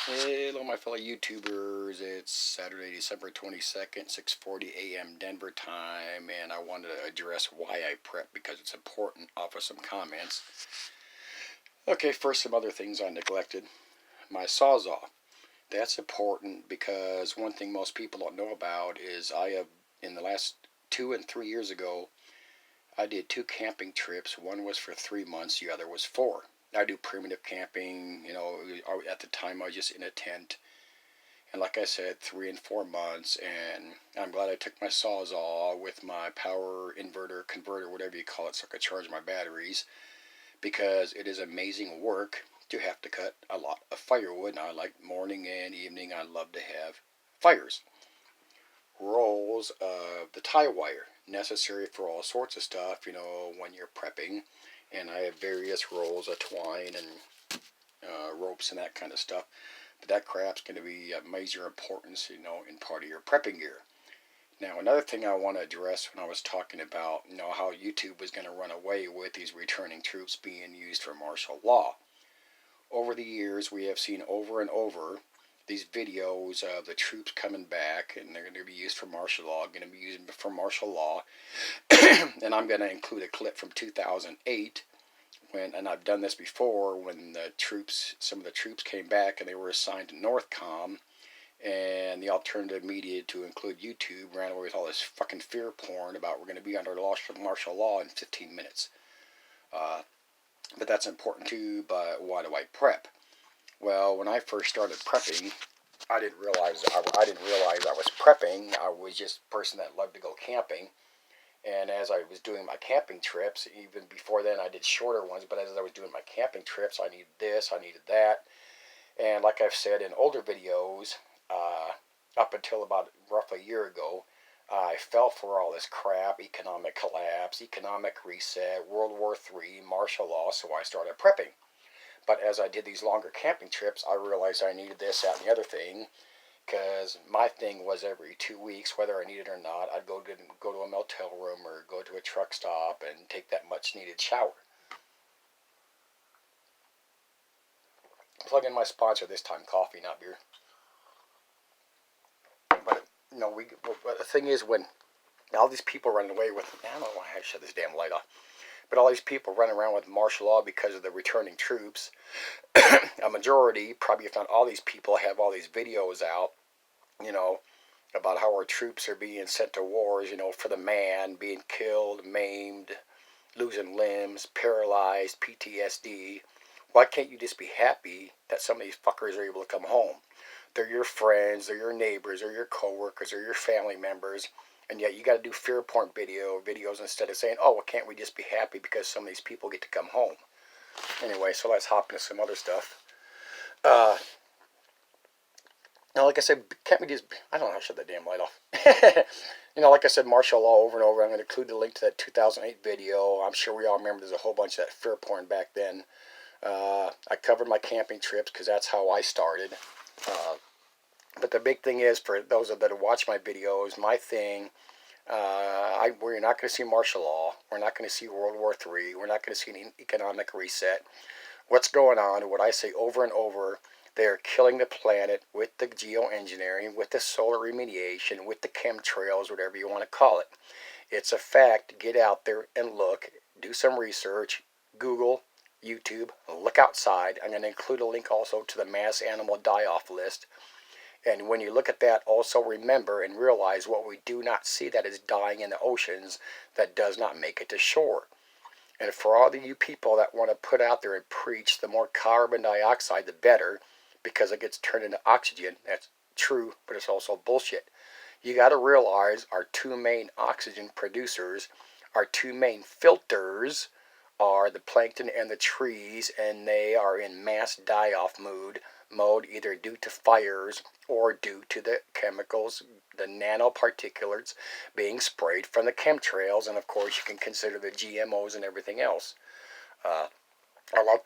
Hello, my fellow YouTubers. It's Saturday, December 22nd, 6:40 a.m. Denver time, and I wanted to address why I prep because it's important. Offer some comments. Okay, first, some other things I neglected. My Sawzall. That's important because one thing most people don't know about is I have, in the last 2 and 3 years ago, I did 2 camping trips. One was for 3 months, the other was 4. I do primitive camping, at the time I was just in a tent. And like I said, 3 and 4 months, and I'm glad I took my Sawzall with my power inverter, converter, whatever you call it, so I could charge my batteries, because it is amazing work to have to cut a lot of firewood. And I like morning and evening, I love to have fires. Rolls of the tie wire, necessary for all sorts of stuff, when you're prepping. And I have various rolls of twine and ropes and that kind of stuff. But that crap's going to be of major importance, in part of your prepping gear. Now, another thing I want to address when I was talking about, how YouTube was going to run away with these returning troops being used for martial law. Over the years, we have seen over and over these videos of the troops coming back, and they're going to be used for martial law, going to be used for martial law. And I'm going to include a clip from 2008 and I've done this before, when some of the troops came back and they were assigned to Northcom, and the alternative media, to include YouTube, ran away with all this fucking fear porn about we're going to be under martial law in 15 minutes. But that's important too. But why do I prep? Well, when I first started prepping, I didn't realize I was prepping. I was just a person that loved to go camping. And as I was doing my camping trips, even before then I did shorter ones, but as I was doing my camping trips, I needed this, I needed that. And like I've said in older videos, up until about roughly a year ago, I fell for all this crap: economic collapse, economic reset, World War III, martial law, so I started prepping. But as I did these longer camping trips, I realized I needed this, that, and the other thing, because my thing was every 2 weeks, whether I needed it or not, I'd go to a motel room or go to a truck stop and take that much needed shower. Plug in my sponsor this time: coffee, not beer. But the thing is, when all these people run away with, I don't know why I shut this damn light off, but all these people run around with martial law because of the returning troops. A majority, probably if not all these people, have all these videos out, about how our troops are being sent to wars, for the man, being killed, maimed, losing limbs, paralyzed, PTSD. Why can't you just be happy that some of these fuckers are able to come home? They're your friends, they're your neighbors, they're your coworkers, they're your family members, and yet you got to do fear porn videos instead of saying, oh, well, can't we just be happy because some of these people get to come home? Anyway, so let's hop into some other stuff. Now, like I said, can't we just, I don't know how to shut that damn light off. Like I said, martial law over and over. I'm going to include the link to that 2008 video. I'm sure we all remember there's a whole bunch of that fear porn back then. I covered my camping trips because that's how I started. But the big thing is, for those that watch my videos, my thing, we're not going to see martial law. We're not going to see World War III. We're not going to see an economic reset. What's going on, what I say over and over, they are killing the planet with the geoengineering, with the solar remediation, with the chemtrails, whatever you want to call it. It's a fact. Get out there and look. Do some research. Google, YouTube, look outside. I'm going to include a link also to the mass animal die-off list. And when you look at that, also remember and realize what we do not see that is dying in the oceans that does not make it to shore. And for all of you people that want to put out there and preach the more carbon dioxide, the better, because it gets turned into oxygen, that's true, but it's also bullshit. You got to realize our two main oxygen producers, our two main filters, are the plankton and the trees, and they are in mass die-off mode, either due to fires or due to the chemicals, the nanoparticulates being sprayed from the chemtrails, and of course you can consider the GMOs and everything else. I like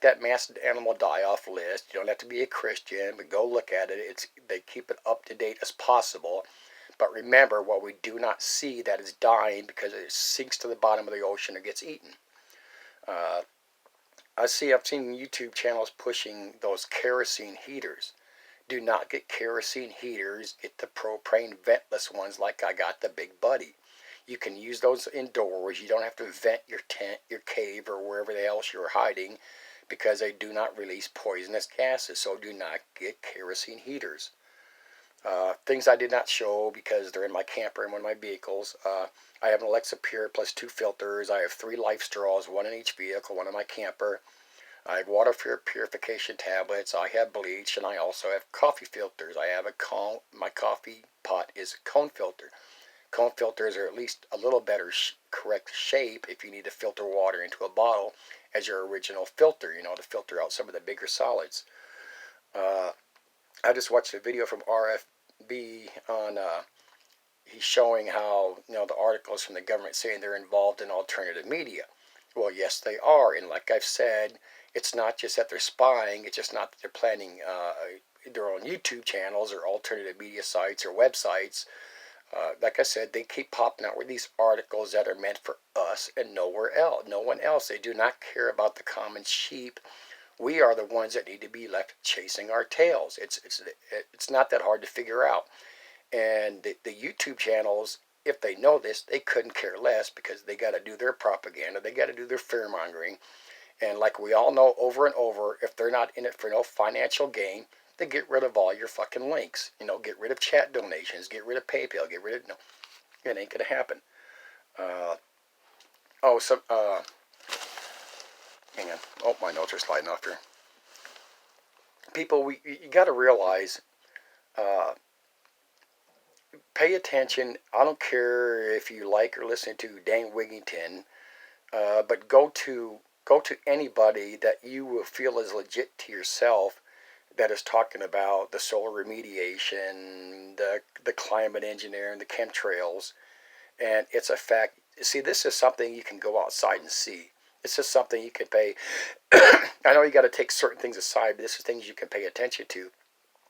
that mass animal die-off list. You don't have to be a Christian, but go look at it. They keep it up to date as possible. But remember, what we do not see that is dying because it sinks to the bottom of the ocean or gets eaten. I've seen YouTube channels pushing those kerosene heaters. Do not get kerosene heaters. Get the propane ventless ones like I got the Big Buddy. You can use those indoors. You don't have to vent your tent, your cave, or wherever else you're hiding because they do not release poisonous gases. So do not get kerosene heaters. Things I did not show because they're in my camper in one of my vehicles. I have an Alexa Pure plus 2 filters. I have 3 life straws, 1 in each vehicle, 1 in my camper. I have water purification tablets. I have bleach, and I also have coffee filters. I have a cone. My coffee pot is a cone filter. Cone filters are at least a little better correct shape if you need to filter water into a bottle as your original filter, to filter out some of the bigger solids. I just watched a video from RFB on, he's showing how, the articles from the government saying they're involved in alternative media. Well, yes, they are. And like I've said, it's not just that they're spying. It's just not that they're planning their own YouTube channels or alternative media sites or websites. Like I said, they keep popping out with these articles that are meant for us and nowhere else. No one else. They do not care about the common sheep. We are the ones that need to be left chasing our tails. It's not that hard to figure out. And the YouTube channels, if they know this, they couldn't care less because they got to do their propaganda. They got to do their fear mongering. And like we all know over and over, if they're not in it for no financial gain, they get rid of all your fucking links. Get rid of chat donations, get rid of PayPal, get rid of, it ain't gonna happen. Hang on. Oh, my notes are sliding off here. People, you got to realize, pay attention. I don't care if you like or listen to Dane Wigington, but go to anybody that you will feel is legit to yourself that is talking about the solar remediation, the climate engineering, the chemtrails, and it's a fact. See, this is something you can go outside and see. This is something you can pay. I know you got to take certain things aside, but this is things you can pay attention to.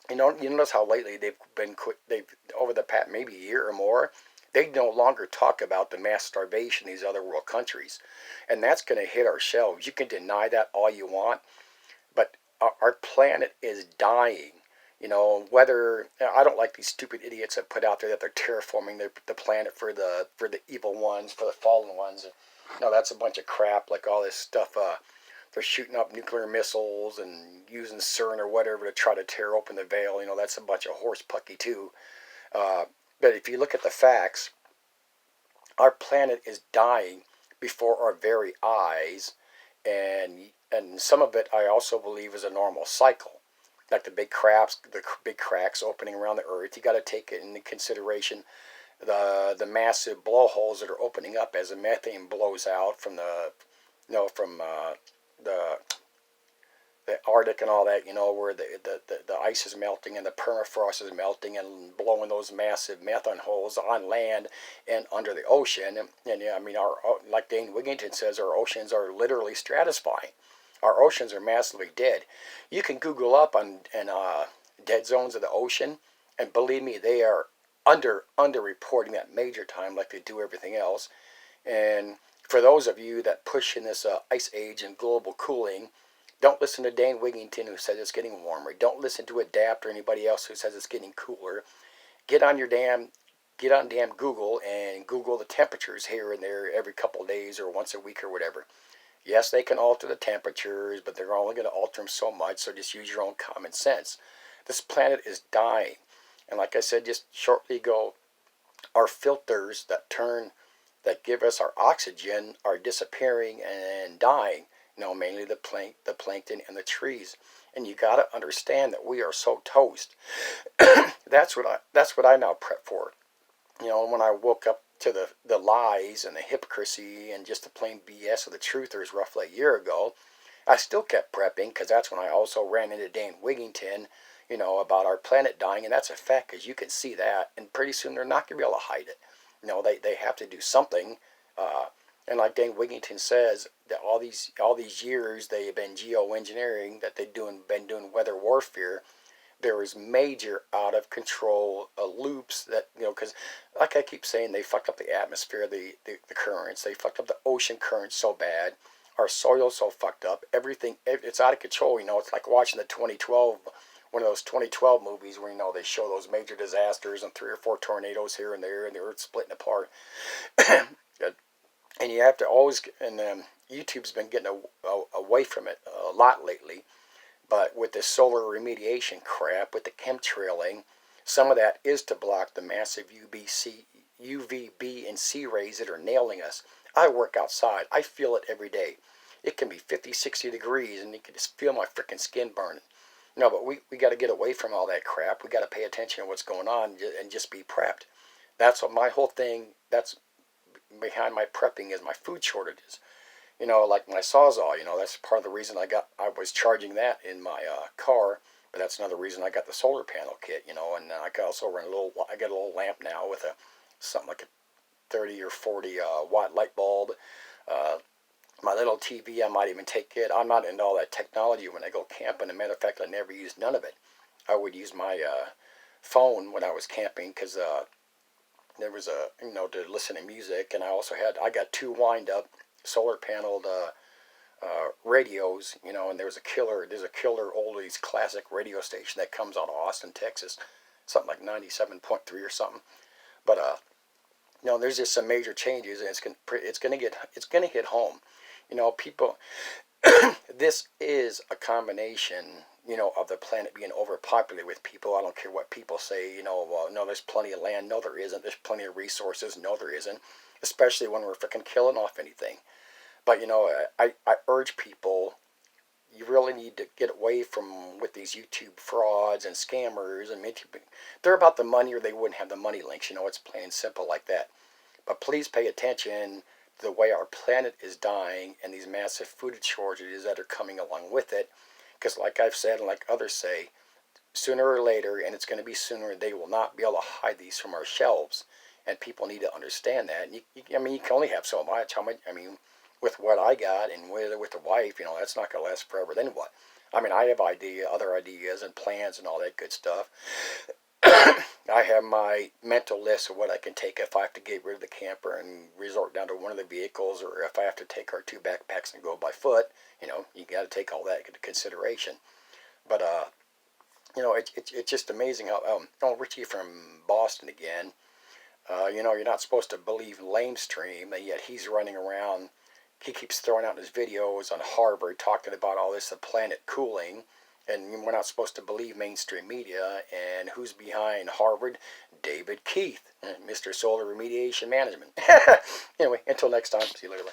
You notice how lately they've over the past maybe a year or more, they no longer talk about the mass starvation in these other world countries, and that's going to hit our shelves. You can deny that all you want, but our planet is dying. Whether I don't like these stupid idiots that put out there that they're terraforming the planet for the evil ones, for the fallen ones. No, that's a bunch of crap. Like all this stuff, they're shooting up nuclear missiles and using CERN or whatever to try to tear open the veil. That's a bunch of horse pucky too. But if you look at the facts, our planet is dying before our very eyes, and some of it I also believe is a normal cycle. Like the big cracks opening around the earth, you got to take it into consideration. The massive blowholes that are opening up as the methane blows out from the Arctic and all that, where the ice is melting and the permafrost is melting and blowing those massive methane holes on land and under the ocean. And I mean, like Dane Wigington says, our oceans are literally stratifying. Our oceans are massively dead. You can Google up on dead zones of the ocean, and believe me, they are under-reporting that major time like they do everything else. And for those of you that push in this ice age and global cooling, don't listen to Dane Wigington who says it's getting warmer. Don't listen to Adapt or anybody else who says it's getting cooler. Get on damn Google and Google the temperatures here and there every couple of days or once a week or whatever. Yes, they can alter the temperatures, but they're only going to alter them so much, so just use your own common sense. This planet is dying. And like I said just shortly ago, our filters that give us our oxygen are disappearing and dying. Mainly the plankton and the trees. And you got to understand that we are so toast. That's what I now prep for. When I woke up to the lies and the hypocrisy and just the plain BS of the truthers roughly a year ago, I still kept prepping because that's when I also ran into Dane Wigington, about our planet dying, and that's a fact because you can see that, and pretty soon they're not going to be able to hide it. They have to do something. And like Dane Wigington says, that all these years they have been geoengineering, that they've been doing weather warfare. There is major out of control loops that because like I keep saying, they fucked up the atmosphere, the currents. They fucked up the ocean currents so bad. our soil's so fucked up. Everything, it's out of control. It's like watching the 2012, one of those 2012 movies where, they show those major disasters and 3 or 4 tornadoes here and there and the earth splitting apart. And you have to always, and YouTube's been getting away from it a lot lately. But with the solar remediation crap, with the chemtrailing, some of that is to block the massive UVB and C rays that are nailing us. I work outside. I feel it every day. It can be 50, 60 degrees, and you can just feel my freaking skin burning. No, but we got to get away from all that crap. We got to pay attention to what's going on and just be prepped. That's what my whole thing, that's behind my prepping is my food shortages. Like my Sawzall, that's part of the reason I was charging that in my car, but that's another reason I got the solar panel kit, and I can also run I got a little lamp now with something like a 30 or 40 watt light bulb. My little TV, I might even take it. I'm not into all that technology when I go camping. As a matter of fact, I never used none of it. I would use my phone when I was camping because there was to listen to music, and I got 2 wind up solar paneled radios, and there's a killer oldies classic radio station that comes out of Austin, Texas, something like 97.3 or something. But there's just some major changes, and it's gonna hit home. People, this is a combination, of the planet being overpopulated with people. I don't care what people say, well, no, there's plenty of land. No, there isn't. There's plenty of resources. No, there isn't. Especially when we're freaking killing off anything. But, I urge people, you really need to get away from with these YouTube frauds and scammers. And they're about the money or they wouldn't have the money links. It's plain and simple like that. But please pay attention to the way our planet is dying and these massive food shortages that are coming along with it. Because like I've said and like others say, sooner or later, and it's going to be sooner, they will not be able to hide these from our shelves. And people need to understand that. And you can only have so much. With what I got and with the wife, that's not going to last forever. Then what? I have other ideas and plans and all that good stuff. I have my mental list of what I can take if I have to get rid of the camper and resort down to one of the vehicles, or if I have to take our 2 backpacks and go by foot. You got to take all that into consideration. But it's just amazing how Richie from Boston again. You're not supposed to believe lamestream, and yet he's running around. He keeps throwing out his videos on Harvard talking about all this, the planet cooling, and we're not supposed to believe mainstream media. And who's behind Harvard? David Keith, Mr. Solar Remediation Management. Anyway, until next time, see you later.